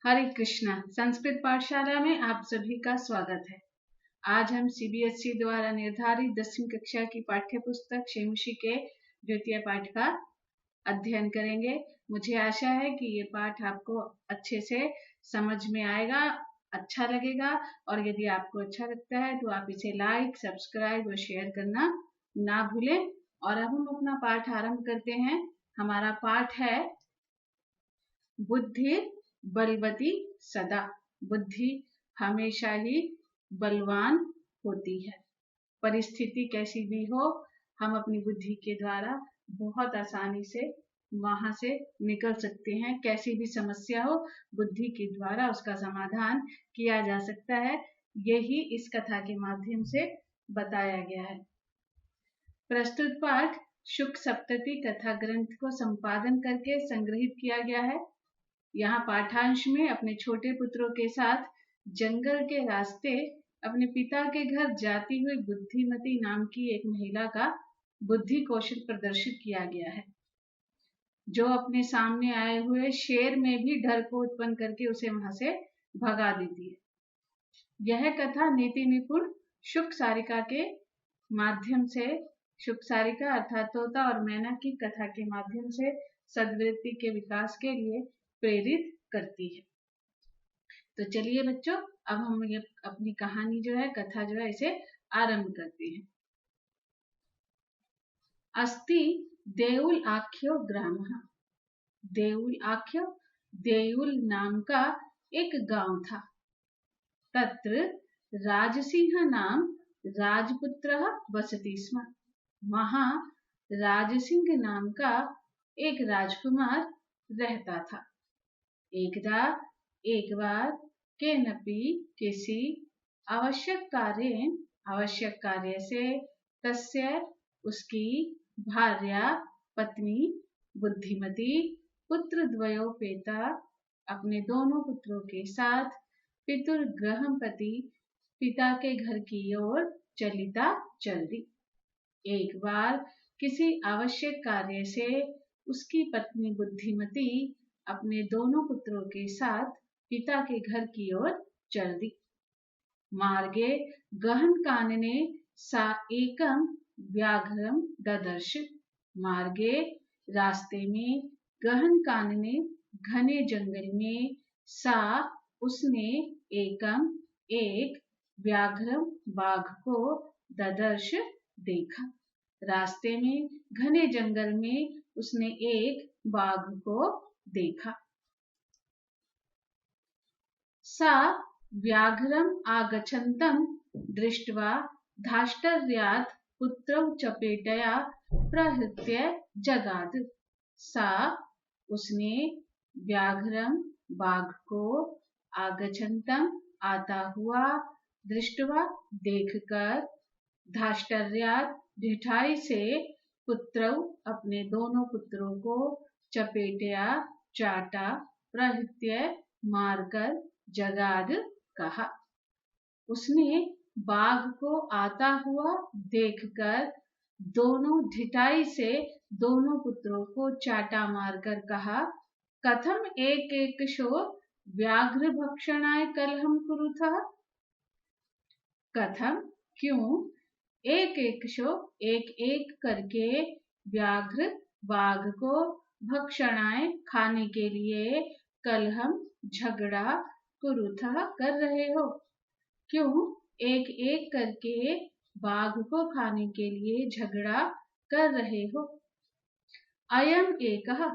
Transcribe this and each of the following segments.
हरे कृष्णा। संस्कृत पाठशाला में आप सभी का स्वागत है। आज हम सीबीएसई द्वारा निर्धारित 10वीं कक्षा की पाठ्य पुस्तक शेमुषी के द्वितीय पाठ का अध्ययन करेंगे। मुझे आशा है कि ये पाठ आपको अच्छे से समझ में आएगा, अच्छा लगेगा, और यदि आपको अच्छा लगता है तो आप इसे लाइक, सब्सक्राइब और शेयर करना ना भूलें। और अब हम अपना पाठ आरंभ करते हैं। हमारा पाठ है बुद्धि बलवती सदा। बुद्धि हमेशा ही बलवान होती है। परिस्थिति कैसी भी हो, हम अपनी बुद्धि के द्वारा बहुत आसानी से वहां से निकल सकते हैं। कैसी भी समस्या हो, बुद्धि के द्वारा उसका समाधान किया जा सकता है। यही इस कथा के माध्यम से बताया गया है। प्रस्तुत पाठ शुक सप्तति कथा ग्रंथ को संपादन करके संग्रहित किया गया है। यहाँ पाठांश में अपने छोटे पुत्रों के साथ जंगल के रास्ते अपने पिता के घर जाती हुई बुद्धिमती नाम की एक महिला का बुद्धि कौशल प्रदर्शित किया गया है, जो अपने सामने आए हुए शेर में भी डर को उत्पन्न करके उसे वहां से भगा देती है। यह कथा नीति निपुण शुक सारिका के माध्यम से, शुक सारिका अर्थात तोता और मैना की कथा के माध्यम से सद्वृत्ति के विकास के लिए प्रेरित करती है। तो चलिए बच्चों, अब हम ये अपनी कहानी जो है, कथा जो है, इसे आरंभ करते हैं। अस्ति देउल आख्यो ग्रामः। देउल आख्यो, देउल नाम का एक गांव था। तत्र राजसिंह नाम राजपुत्रः वसति स्म। वहां राजसिंह नाम का एक राजकुमार रहता था। एक बार केनपि किसी आवश्यक कार्य से तस्य उसकी भार्या पत्नी बुद्धिमती पुत्रद्वयोपेता अपने दोनों पुत्रों के साथ पितुर्गृहं प्रति पिता के घर की ओर चल दी। एक बार किसी आवश्यक कार्य से उसकी पत्नी बुद्धिमती अपने दोनों पुत्रों के साथ पिता के घर की ओर चल दी। मार्गे गहन कानने सा एकम व्याघ्रम ददर्श। मार्गे रास्ते में गहन कानने घने जंगल में सा उसने एकम एक व्याघ्रम बाघ को ददर्श देखा। रास्ते में घने जंगल में उसने एक बाघ को देखा। सा व्याघ्रम आगच्छन्तं दृष्ट्वा धाष्टर्यात् पुत्रौ चपेटया प्रहृत्य जगाद। सा उसने व्याघ्रम बाघ को आगच्छन्तं आता हुआ, दृष्ट्वा देखकर, धाष्टर्यात् ढिठाई से, पुत्रौ अपने दोनों पुत्रों को, चपेटया चाटा, प्रहृत्य मारकर, जगाद कहा। उसने बाघ को आता हुआ देखकर दोनों ढिठाई से दोनों पुत्रों को चाटा मारकर कहा, कथम एक एक शो व्याघ्र भक्षणाय कलहम कुरुथः। कथम क्यों, एक एक शो एक एक करके, व्याघ्र बाघ को, भक्षणाय खाने के लिए, कलहम झगड़ा, कुरुथः कर रहे हो। क्यों एक एक करके बाघ को खाने के लिए झगड़ा कर रहे हो। अयम एकः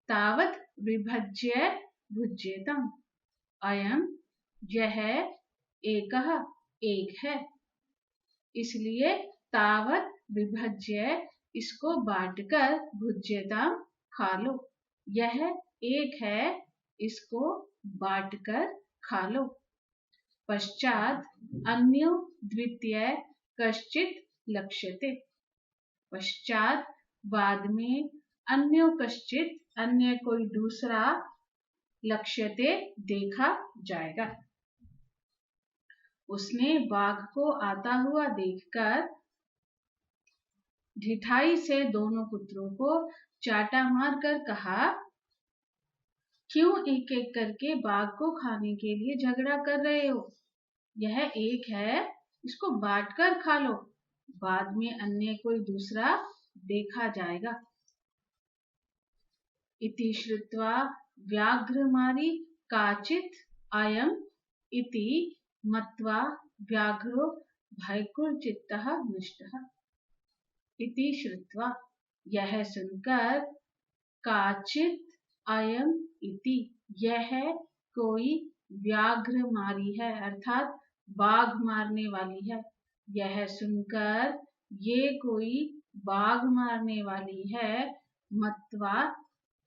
तावत् विभज्य भुज्येतम्। अयम यह, एकः एक है, इसलिए तावत् विभज्य इसको बांटकर, भुज्यताम खा लो। यह एक है, इसको बांटकर खा लो। पश्चात अन्यो द्वितीय कश्चित् लक्ष्यते। पश्चात बाद में अन्यो कश्चित् अन्य कोई दूसरा, लक्ष्यते देखा जाएगा। उसने बाघ को आता हुआ देखकर ढिठाई से दोनों पुत्रों को चाटा मारकर कहा, क्यों एक एक करके बाघ को खाने के लिए झगड़ा कर रहे हो? यह एक है, इसको बांट कर खा लो, बाद में अन्य कोई दूसरा देखा जाएगा। इति श्रुत्वा व्याघ्रमारी काचित् अयम् इति मत्वा व्याघ्रो भयकुर्चित्तः नष्टः। इति श्रुत्वा, यह सुनकर, काचित् अयम् इति, यह कोई व्याघ्रमारी है, अर्थात बाघ मारने वाली है। यह सुनकर ये कोई बाघ मारने वाली है। मत्वा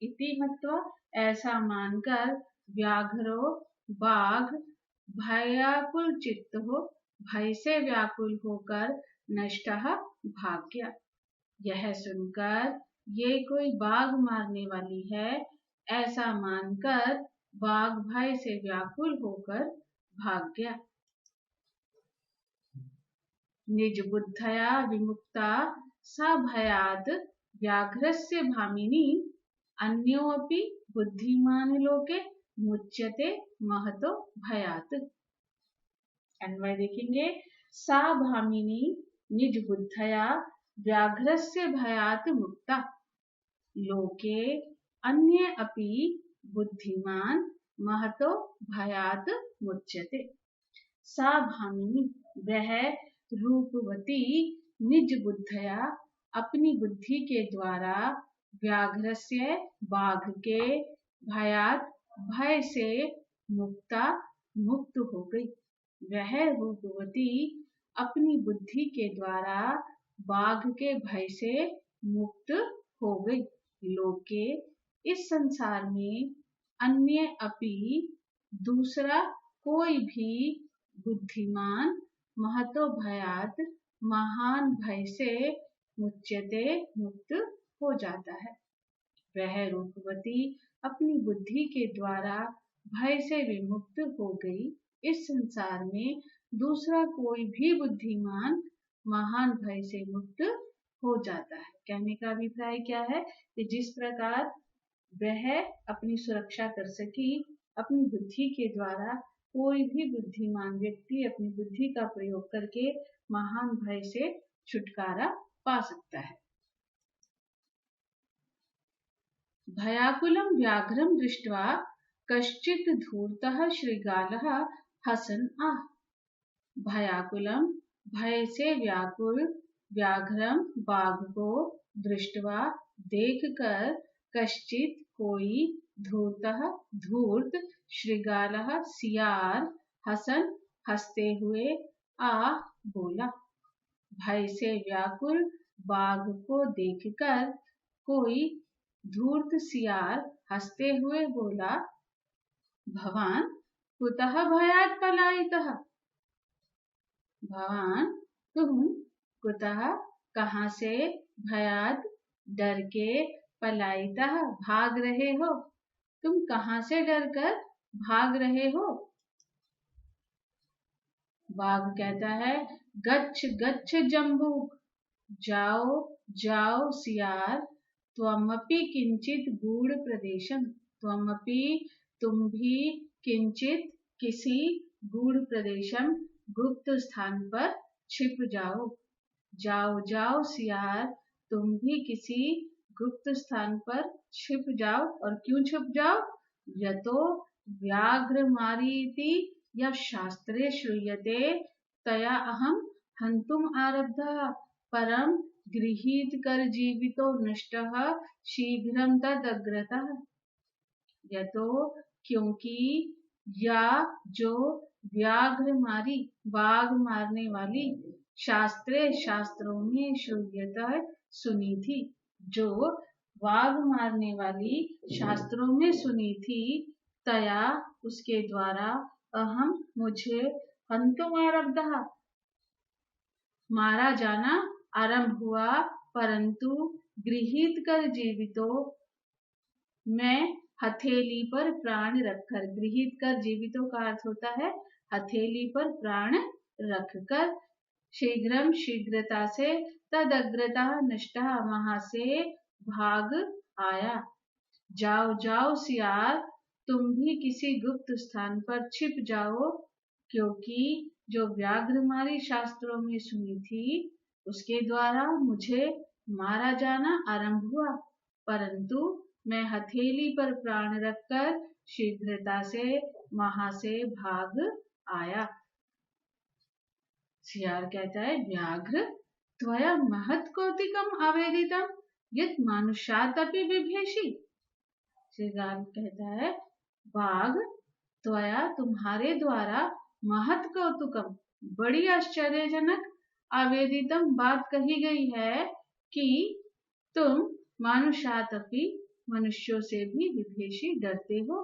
इति मत्वा, ऐसा मानकर, व्याघ्रो बाघ भयाकुल चित्त हो, भय से व्याकुल होकर, नष्टः भाग गया। यह सुनकर ये कोई बाघ मारने वाली है, ऐसा मानकर बाघ भय से व्याकुल होकर भाग गया। निज बुद्धया विमुक्ता सा भयात् व्याघ्रस्य भामिनी अन्योऽपि बुद्धिमान लोके मुच्यते महतो भयात्। अन्वय देखेंगे। सा भामिनी निज बुद्धया व्याघ्रस्य भयात् मुक्ता लोके अन्ये अपि बुद्धिमान महतो भयात् मुच्यते। सा भामिनी, वह रूपवती, निज बुद्धया, अपनी बुद्धि के द्वारा, व्याघ्रस्य, बाघ के, भयात्, भय से, मुक्ता, मुक्त हो गई। वह रूपवती अपनी बुद्धि के द्वारा बाघ के भय से मुक्त हो गई। लोके, इस संसार में, अन्य अपि, दूसरा कोई भी, बुद्धिमान, महतो भयात्, महान भय से, मुच्यते, मुक्त हो जाता है। वह रूपवती अपनी बुद्धि के द्वारा भय से विमुक्त हो गई। इस संसार में दूसरा कोई भी बुद्धिमान महान भय से मुक्त हो जाता है। कहने का अभिप्राय क्या है कि जिस प्रकार वह अपनी सुरक्षा कर सकी, अपनी बुद्धि के द्वारा कोई भी बुद्धिमान व्यक्ति अपनी बुद्धि का प्रयोग करके महान भय से छुटकारा पा सकता है। भयाकुलं व्याघ्रं दृष्ट्वा कश्चित् धूर्तः शृगालः हसन् आह। भयाकुलम, भय से व्याकुल, व्याघ्रम, बाघ को, दृष्टवा, देखकर, कश्चित्, कोई, धूर्तः, धूर्त, शृगालः, सियार, हसन, हंसते हुए, आह, बोला। भय से व्याकुल बाघ को देखकर कोई धूर्त सियार हंसते हुए बोला, भवान कुतः भयात् पलायितः। भवान, तुम, कुतः, कहाँ से, भयात्, डर के, पलायितः, भाग रहे हो। तुम कहाँ से डरकर भाग रहे हो। बाघ कहता है, गच्छ गच्छ जम्बूक, जाओ जाओ सियार, त्वमपि किंचित गूढ़ प्रदेशम, त्वमपि, तुम भी, किंचित, किसी, गूढ़ प्रदेशम, गुप्त स्थान पर छिप जाओ। जाओ जाओ सियार, तुम भी किसी गुप्त स्थान पर छिप जाओ। और क्यों छिप जाओ। यतो व्याघ्रमारीति या शास्त्रे श्रूयते तया अहम हन्तुम आरब्धः परम गृहीत कर जीवितो नष्टः शीघ्रं तदग्रतः। यतो, क्योंकि, या, जो, व्याघ्रमारी, बाघ मारने वाली, शास्त्रे, शास्त्रों में, श्रूयतः, सुनी थी, जो बाघ मारने वाली शास्त्रों में सुनी थी, तया, उसके द्वारा, अहम, मुझे, हन्तुम आरब्धः, मारा जाना आरंभ हुआ, परंतु गृहीत कर जीवितो, मैं हथेली पर प्राण रखकर। गृहीत कर जीवितों का अर्थ होता है हथेली पर प्राण रखकर, शीघ्रम, शीघ्रता से, तदग्रता, नष्टः, वहां से भाग आया। जाओ जाओ सियार, तुम भी किसी गुप्त स्थान पर छिप जाओ, क्योंकि जो व्याघ्र मारी शास्त्रों में सुनी थी, उसके द्वारा मुझे मारा जाना आरंभ हुआ, परंतु मैं हथेली पर प्राण रखकर शीघ्रता से वहां से भाग आया। सियार कहता है, व्याघ्र त्वया महत् कौतिकम आवेदितम यत् मानुषादपि बिभेषि। सियार कहता है, बाघ त्वया तुम्हारे द्वारा महत् कौतुकम बड़ी आश्चर्यजनक आवेदितम बात कही गई है कि तुम मानुषादपि मनुष्यों से भी विभेषी डरते हो।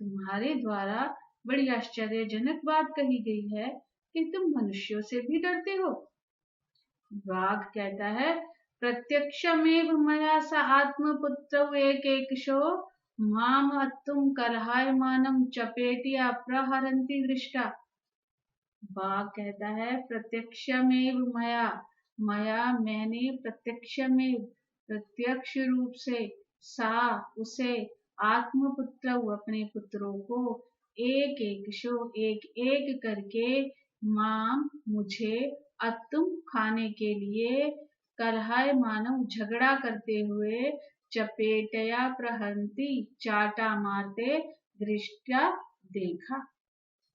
तुम्हारे द्वारा बड़ी आश्चर्यजनक बात कही गई है कि तुम मनुष्यों से भी डरते हो। बाघ कहता है, प्रत्यक्षमेव मया स आत्मपुत्रौ एकैकशो माम हत्तुम कलहायमानं चपेटिया प्रहरन्ति दृष्टा। बाघ कहता है, प्रत्यक्षमेव मया मैंने प्रत्यक्ष रूप से सा उसे आत्मपुत्र अपने पुत्रों को एक एक करके माम मुझे अतुम खाने के लिए कलहाय मानव झगड़ा करते हुए चपेटया प्रहंती चाटा मारते दृष्टा देखा।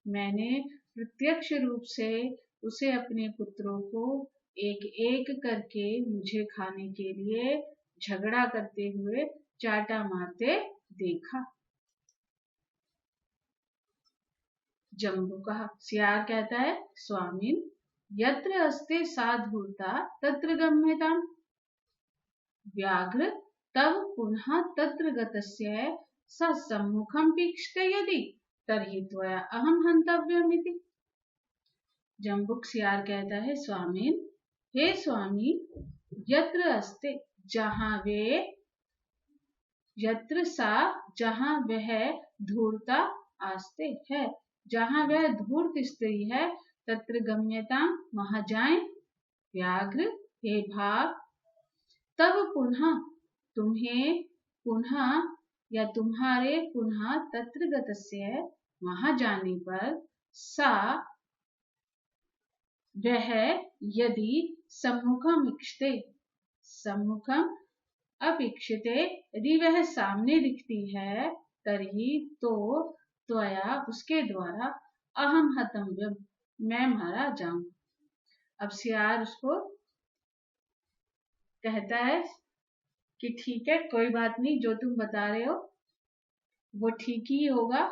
मैंने प्रत्यक्ष रूप से उसे अपने पुत्रों को एक एक करके मुझे खाने के लिए झगड़ा करते हुए चाटा मारते देखा। जम्बू कहा, सियार कहता है, स्वामिन यत्र अस्ते साधूर्ता तत्र गम्यताम्। व्याघ्र तब पुनः तत्र गतस्य स सम्मुखं वीक्षते यदि तर्हि त्वया अहं हन्तव्यमिति। जम्बुक सियार कहता है, स्वामिन हे स्वामी, यत्र अस्ते यत्र सा जहाँ वह धूर्ता आस्ते है, जहाँ वह धूर्त स्त्री है, तत्र गम्यता वहां जाएं। व्याघ्र हे भाग, तब पुनः तुम्हें पुनः या तुम्हारे पुनः तत्र गतस्य वहां जाने पर सा वह यदि सम्मुखम इक्षते सम्मुखम अपेक्षिते यदि वह सामने दिखती है, तर्हि तो त्वया उसके द्वारा अहम हतम्यम मैं मारा जाऊं। अब सियार उसको कहता है कि ठीक है, कोई बात नहीं, जो तुम बता रहे हो वो ठीक ही होगा।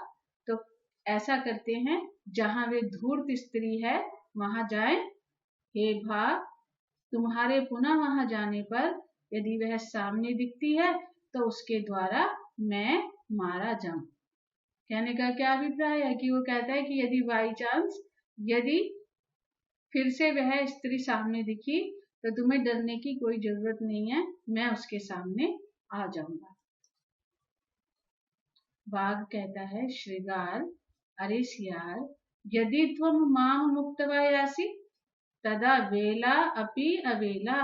तो ऐसा करते हैं, जहां वे धूर्त स्त्री है वहां जाए। हे भाग, तुम्हारे पुनः वहां जाने पर यदि वह सामने दिखती है तो उसके द्वारा मैं मारा जाऊं। कहने का क्या अभिप्राय है कि वो कहता है कि यदि बाई चांस यदि फिर से वह स्त्री सामने दिखी तो तुम्हें डरने की कोई जरूरत नहीं है, मैं उसके सामने आ जाऊंगा। बाघ कहता है, श्रृगाल अरे सियार, यदि त्वं माम मुक्त्वा यासि तदा वेला अपि अवेला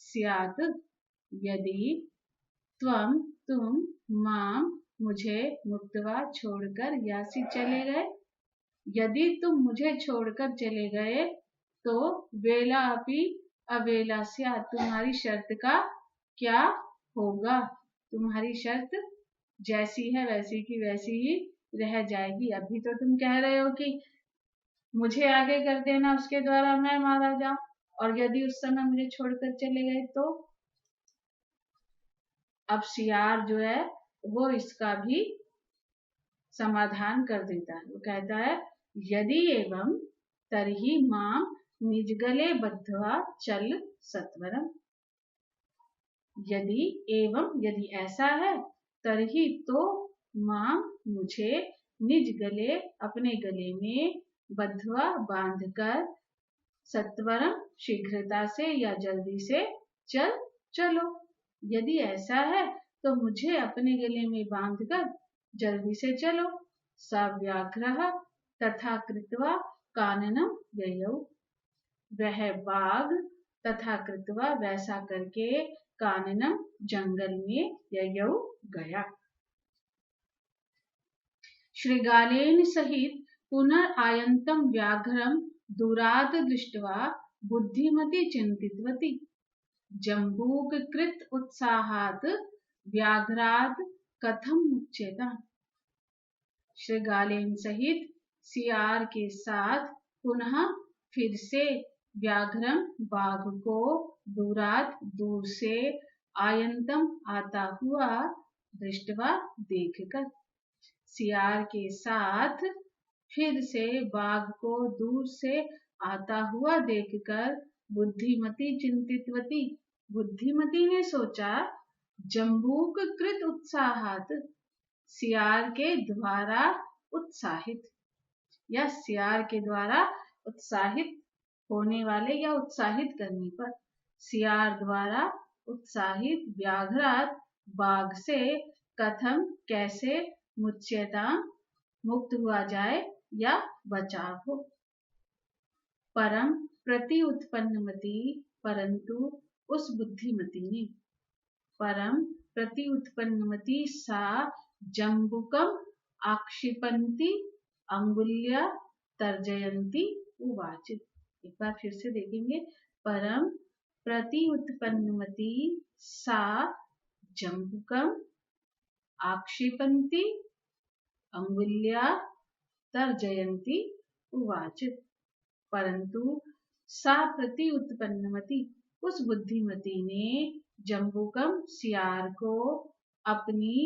स्यात्। यदि तुम माम मुझे मुक्त्वा छोड़कर यासी चले गए, यदि तुम मुझे छोड़कर चले गए तो वेला अपि अवेला स्यात्, तुम्हारी शर्त का क्या होगा? तुम्हारी शर्त जैसी है वैसी की वैसी ही रह जाएगी। अभी तो तुम कह रहे हो कि मुझे आगे कर देना, उसके द्वारा मैं मारा जाऊं, और यदि उस समय मुझे छोड़कर चले गए तो। अब सियार जो है वो इसका भी समाधान कर देता है। वो कहता है, यदि एवं तर्हि माम निजगले बद्ध्वा चल सत्वरम। यदि ऐसा है, तर्हि तो माम मुझे निज गले अपने गले में बद्ध्वा बांधकर सत्वरम शीघ्रता से या जल्दी से चलो। यदि ऐसा है तो मुझे अपने गले में बांधकर जल्दी से चलो। सव्याघ्रः तथा कृत्वा काननम ययौ। वह बाघ तथा कृत्वा वैसा करके काननम जंगल में ययौ गया। श्रृगालेन सहित पुनरायन्तं व्याघ्रं दूरात् दृष्ट्वा बुद्धिमती चिन्तितवती। जम्बूककृत उत्साहात् व्याघ्रात् कथम मुच्येत। श्रृगालेन सहित सियार के साथ पुनः फिर से व्याघ्रम बाघ को दूर से आयंतम आता हुआ दृष्टवा देखकर, सियार के साथ फिर से बाघ को दूर से आता हुआ देखकर बुद्धिमती चिंतितवती, बुद्धिमती ने सोचा, जम्बूक कृत उत्साहात, सियार के द्वारा उत्साहित या सियार के द्वारा उत्साहित होने वाले या उत्साहित करने पर, सियार द्वारा उत्साहित व्याघ्रात बाघ से कथम कैसे मुच्यताम मुक्त हुआ जाए या बचाव हो। परम प्रति उत्पन्नमती, परंतु उस बुद्धिमती ने, परम प्रति उत्पन्नमती सा जम्बुकम आक्षिपन्ति अंगुल्या तर्जयन्ति उवाच। एक बार फिर से देखेंगे। परम प्रति उत्पन्नमती सा जम्बुकम आक्षिपन्ति अंगुल्या तर्जयन्ति उवाच। परंतु सा प्रति उत्पन्नमती, उस बुद्धिमती ने जम्बुकम सियार को अपनी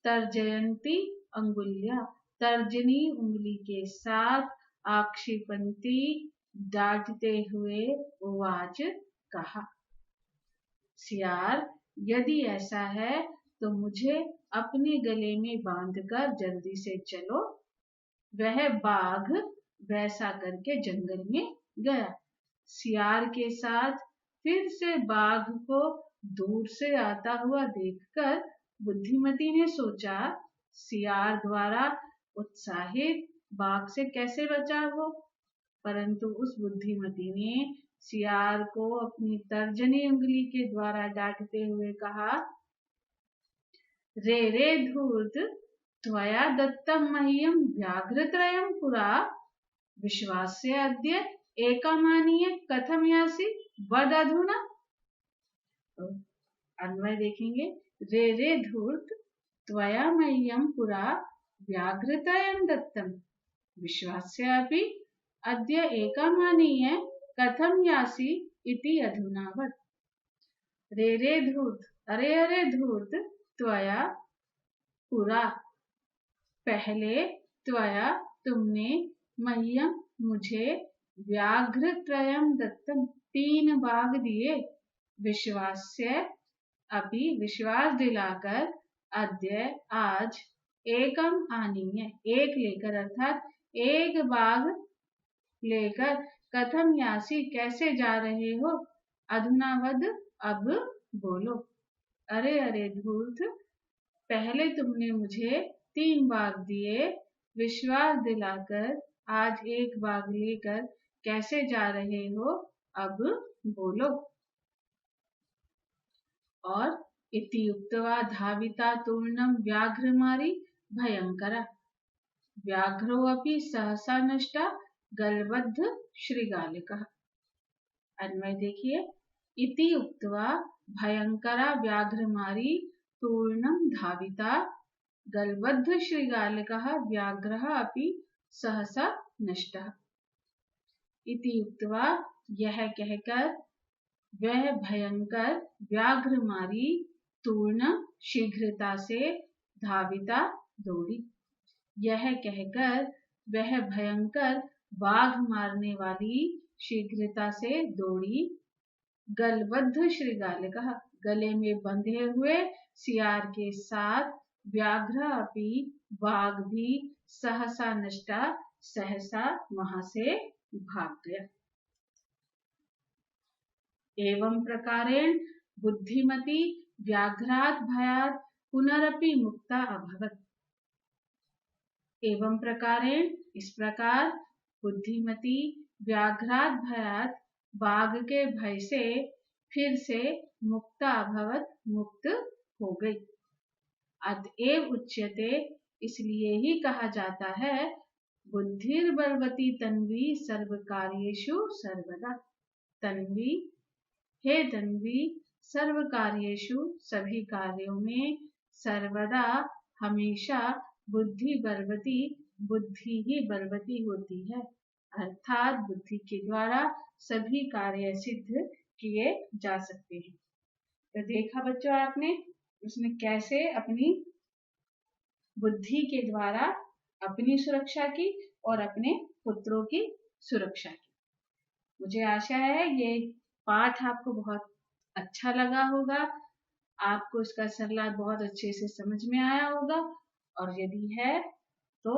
तर्जयन्ती अंगुल्या, तर्जनी उंगली के साथ आक्षिपन्ती डांटते हुए उवाच कहा, सियार यदि ऐसा है तो मुझे अपने गले में बांधकर जल्दी से चलो। वह बाघ वैसा करके जंगल में गया। सियार के साथ फिर से बाघ को दूर से आता हुआ देखकर बुद्धिमती ने सोचा, सियार द्वारा उत्साहित बाघ से कैसे बचाव हो। परंतु उस बुद्धिमती ने सियार को अपनी तर्जनी उंगली के द्वारा डांटते हुए कहा, रे रे धूर्त, त्वया दत्तं मह्यं व्याघ्रत्रयं पुरा, विश्वास्य अद्य एकमानीय कथम यासि वद अधुना। अन्वय देखेंगे। रे रे धूर्त, त्वया मह्यं पुरा व्याघ्रत्रयं दत्तं, विश्वास्यापि अद्य एकमानीय कथम यासि इति अधुना वद। रे रे धूर्त, अरे अरे धूर्त, त्वया पुरा, पहले, त्वया तुमने, मह्यम मुझे, व्याघ्रत्रयं दत्तम 3 बाघ दिए, विश्वास्य अपि विश्वास दिलाकर, अद्य आज, एकम आनीय एक लेकर, अर्थात एक बाघ लेकर, कथम यासी कैसे जा रहे हो, अधुना वद अब बोलो। अरे अरे धूर्त, पहले तुमने मुझे 3 बाघ दिए, विश्वास दिलाकर आज एक बाघ लेकर कैसे जा रहे हो, अब बोलो। और इति उक्त्वा धाविता तूर्णम व्याघ्रमारी भयंकरा, व्याघ्रोऽपि सहसा नष्टा गलबद्ध श्रृगालिकः। अन्वय देखिए। इति उक्त्वा भयंकरा व्याघ्रमारी तूर्णम धाविता गलबद्ध श्रृगालिकः व्याघ्रः अपि सहसा नष्टः। इति उक्त्वा यह कहकर वह भयंकर व्याघ्रमारी तूर्ण शीघ्रता से धाविता दौड़ी। यह कहकर वह भयंकर बाघ मारने वाली शीघ्रता से दौड़ी। गलबद्ध श्रृगालिकः, गले में बंधे हुए सियार के साथ, व्याघ्र अपि बाघ भी सहसा नष्टा सहसा वहां से भाग गया। एवं प्रकारेण बुद्धिमती व्याघ्रात् भयात् पुनरपि मुक्ता अभवत्। एवं प्रकारेण इस प्रकार बुद्धिमती व्याघ्रात् भयात् बाघ के भय से फिर से मुक्ता अभवत् मुक्त हो गई। अतएव उच्यते इसलिए ही कहा जाता है बुद्धिर्बलवती तन्वी सर्व कार्येषु सर्वदा। तन्वी, हे तन्वी, सर्व कार्येषु सभी कार्यों में, सर्वदा हमेशा, बुद्धि बलवती, बुद्धि ही बलवती होती है, अर्थात बुद्धि के द्वारा सभी कार्य सिद्ध किए जा सकते हैं। तो देखा बच्चों आपने उसने कैसे अपनी बुद्धि के द्वारा अपनी सुरक्षा की और अपने पुत्रों की सुरक्षा की। मुझे आशा है ये पाठ आपको बहुत अच्छा लगा होगा, आपको इसका सरला बहुत अच्छे से समझ में आया होगा, और यदि है तो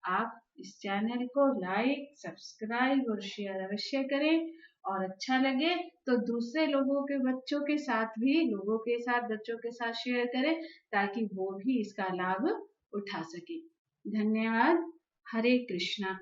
आप इस चैनल को लाइक, सब्सक्राइब और शेयर अवश्य करें, और अच्छा लगे तो दूसरे लोगों के बच्चों के साथ बच्चों के साथ शेयर करें ताकि वो भी इसका लाभ उठा सके। धन्यवाद। हरे कृष्णा।